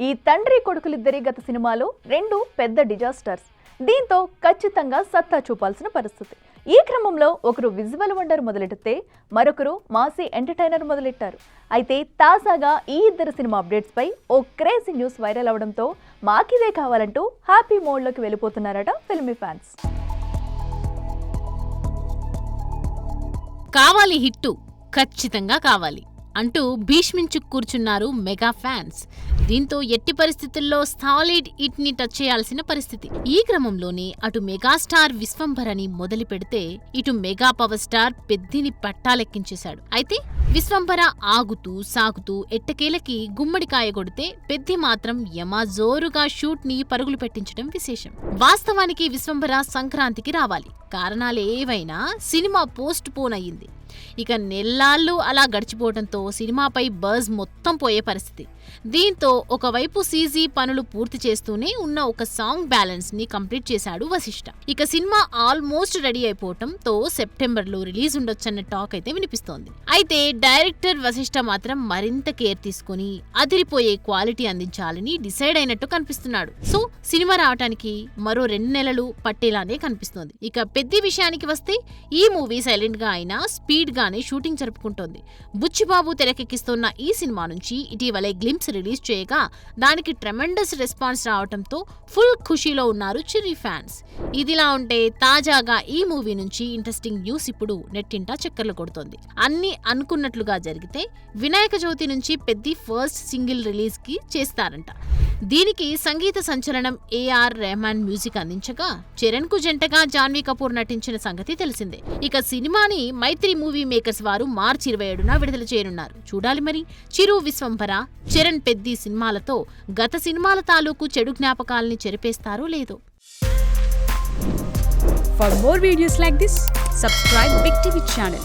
ఈ తండ్రి కొడుకులిద్దరి గత సినిమాలో రెండు పెద్ద డిజాస్టర్స్. దీంతో ఖచ్చితంగా సత్తా చూపాల్సిన పరిస్థితి. ఈ క్రమంలో ఒకరు విజువల్ వండర్ మొదలెడితే మరొకరు మాసీ ఎంటర్టైనర్ మొదలెట్టారు. అయితే తాజాగా ఈ ఇద్దరు సినిమా అప్డేట్స్ పై ఓ క్రేజీ న్యూస్ వైరల్ అవడంతో మాకిదే కావాలంటూ హ్యాపీ మోడ్లోకి వెళ్ళిపోతున్నారట ఫిల్మీ ఫ్యాన్స్. కావాలి హిట్టు, ఖచ్చితంగా కావాలి అంటూ భీష్మించు కూర్చున్నారు మెగా ఫ్యాన్స్. దీంతో ఎట్టి పరిస్థితుల్లో సాలిడ్ హిట్ ని టచ్ చేయాల్సిన పరిస్థితి. ఈ క్రమంలోనే అటు మెగాస్టార్ విశ్వంభరని మొదలు పెడితే ఇటు మెగా పవర్ స్టార్ పెద్దిని పట్టాలెక్కించేశాడు. అయితే విశ్వంభర ఆగుతూ సాగుతూ ఎట్టకేలకి గుమ్మడికాయ కొడితే పెద్ది మాత్రం యమాజోరుగా షూట్ ని పరుగులు పెట్టించడం విశేషం. వాస్తవానికి విశ్వంభర సంక్రాంతికి రావాలి. కారణాలేవైనా సినిమా పోస్ట్ పోన్ అయ్యింది. ఇక నెల్లాళ్ళు అలా గడిచిపోవడంతో సినిమాపై బజ్ మొత్తం పోయే పరిస్థితి. దీంతో ఒకవైపు సీజీ పనులు పూర్తి చేస్తూనే ఉన్న ఒక సాంగ్ బ్యాలెన్స్ ని కంప్లీట్ చేశాడు వశిష్ఠ. ఇక సినిమా ఆల్మోస్ట్ రెడీ అయిపోవటంతో సెప్టెంబర్లో రిలీజ్ ఉండొచ్చన్న టాక్ అయితే వినిపిస్తోంది. అయితే డైరెక్టర్ వశిష్ఠ మాత్రం మరింత కేర్ తీసుకుని అదిరిపోయే క్వాలిటీ అందించాలని డిసైడ్ అయినట్టు కనిపిస్తున్నాడు. సో సినిమా రావటానికి మరో 2 నెలలు పట్టేలానే కనిపిస్తోంది. ఇక పెద్ద విషయానికి వస్తే ఈ మూవీ సైలెంట్ గా అయినా స్పీడ్ గానే షూటింగ్ జరుపుకుంటోంది. బుచ్చిబాబు తెరకెక్కిస్తున్న ఈ సినిమా నుంచి ఇటీవలే గ్లింప్స్ రిలీజ్ చేయగా దానికి ట్రెమెండస్ రెస్పాన్స్ రావడంతో ఫుల్ ఖుషీలో ఉన్నారు చిర్రీ ఫ్యాన్స్. ఇదిలా ఉంటే తాజాగా ఈ మూవీ నుంచి ఇంట్రెస్టింగ్ న్యూస్ ఇప్పుడు నెట్టింటా చక్కర్లు కొడుతోంది. అన్ని అనుకున్నట్లుగా జరిగితే వినాయక చవితి నుంచి పెద్ది ఫస్ట్ సింగిల్ రిలీజ్ కి చేస్తారంట. దీనికి సంగీత సంచలనం ఏఆర్ రెహమాన్ మ్యూజిక్ అందించగా చరణ్ కు జంటగా జాన్వీ కపూర్ నటించిన సంగతి తెలిసిందే. ఇక సినిమాని మైత్రి మూవీ మేకర్స్ వారు మార్చి 27న విడుదల చేయనున్నారు. చూడాలి మరి చిరు విశ్వంభర చరణ్ పెద్ది సినిమాలతో గత సినిమాల తాలూకు చెడు జ్ఞాపకాల్ని చెరిపేస్తారో లేదో. For more videos like this, subscribe Big TV channel.